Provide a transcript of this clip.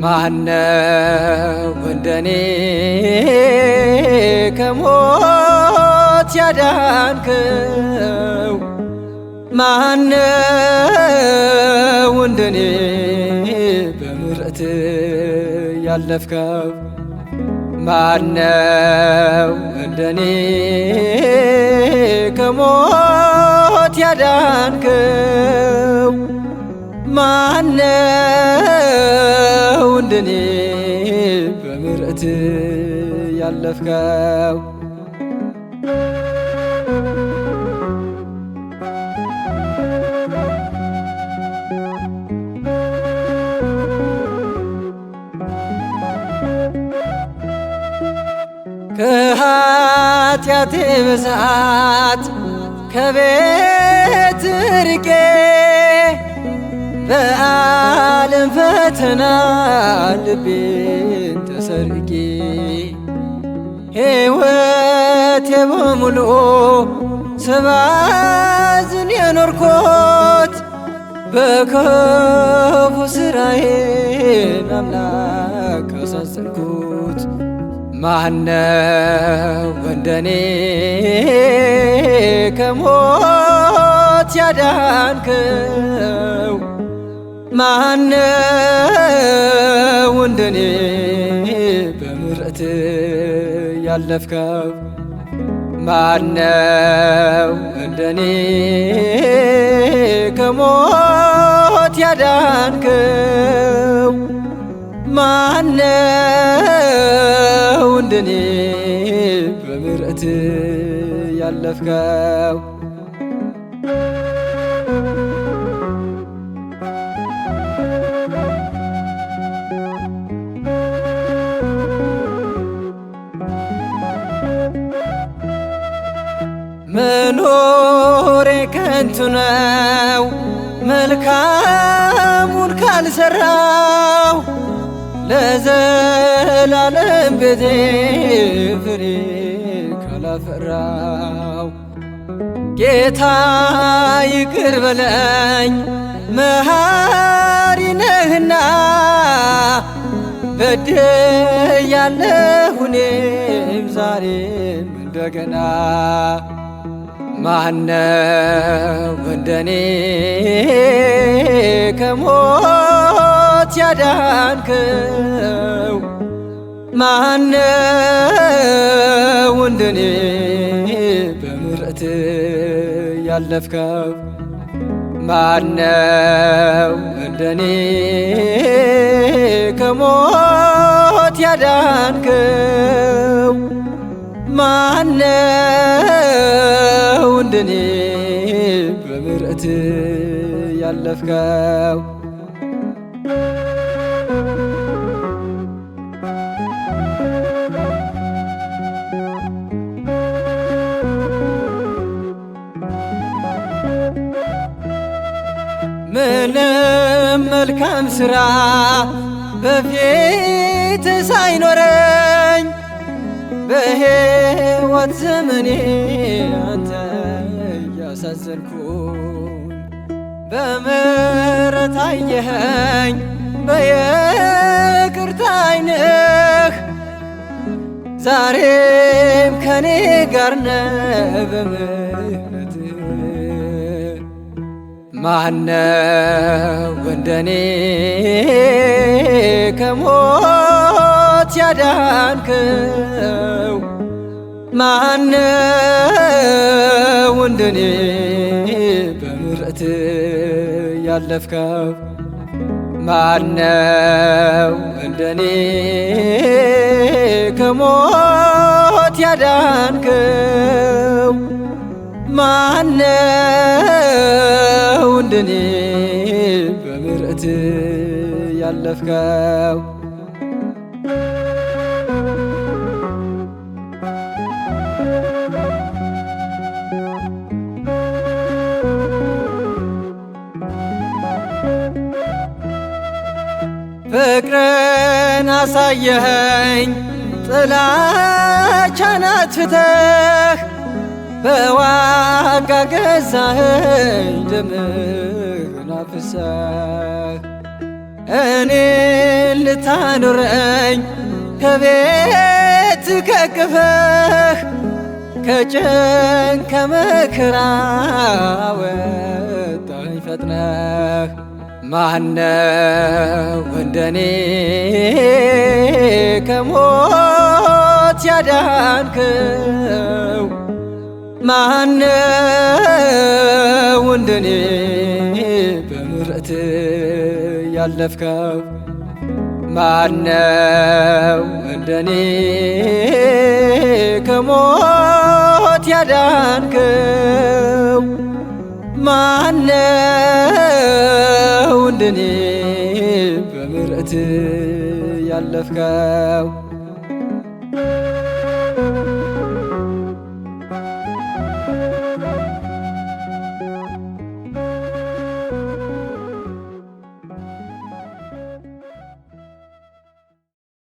ማነው እንደኔ ከሞት ያዳንከው? ማነው እንደኔ በምሕረት ያለፍከው? ማነው እንደኔ ከሞት ያዳንከው? ማነው እንደኔ በምሕረት ያለፍከው? ከኃጢአቴ ብዛት ከቤት ርቄ በዓለም ፈተና ልቤን ተሰርቄ ሕይወቴ በሙሉ ስባዝን የኖርኩት በክፉ ሥራዬን አምላክ አሳዘንኩት። ማነው እንደኔ ከሞት ያዳንከው? ማነው እንደኔ በምሕረት ያለፍከው? ማነው እንደኔ ከሞት ያዳንከው? ማነው እንደኔ በምሕረት ያለፍከው? መኖሬ ከንቱ ነው መልካሙን ካልሰራው፣ ለዘላለም ቤቴ ፍሬ ካላፈራው። ጌታ ይቅር በለኝ መሐሪ ነህና፣ በድያለሁ እኔም ዛሬም እንደገና። ማነው እንደኔ ከሞት ያዳንከው? ማነው እንደኔ በምሕረት ያለፍከው? ማነው እንደኔ ከሞት ያዳንከው? ማነው እንደኔ በምሕረት ያለፍከው? ምንም መልካም ሥራ በፊት ሳይኖረኝ በሕይወት ዘመኔ አንተ እያሳዘንኩኝ፣ በምሕረት አየኸኝ በይቅርታ ዓይንህ፣ ዛሬም ከኔ ጋር ነህ በምሕረትህ። ማነው እንደኔ ከሞት ያዳንከው? ማነው እንደኔ በምሕረት ያለፍከው? ማነው እንደኔ ከሞት ያዳንከው? ማነው እንደኔ በምሕረት ያለፍከው? ፍቅርን አሳየኸኝ ጥላቻን አጥፍተህ፣ በዋጋ ገዛኸኝ ደምህን አፍስሰህ። እኔን ልታኖረኝ ከቤት ከቅፈህ ከጭንቅ ከመከራ ወጣኝ ፈጥነህ። ማነው እንደኔ ከሞት ያዳንከው? ማነው እንደኔ በምሕረት ያለፍከው? ማነው እንደኔ ከሞት ያዳንከው? ማነው እንደኔ በምሕረት ያለፍከው?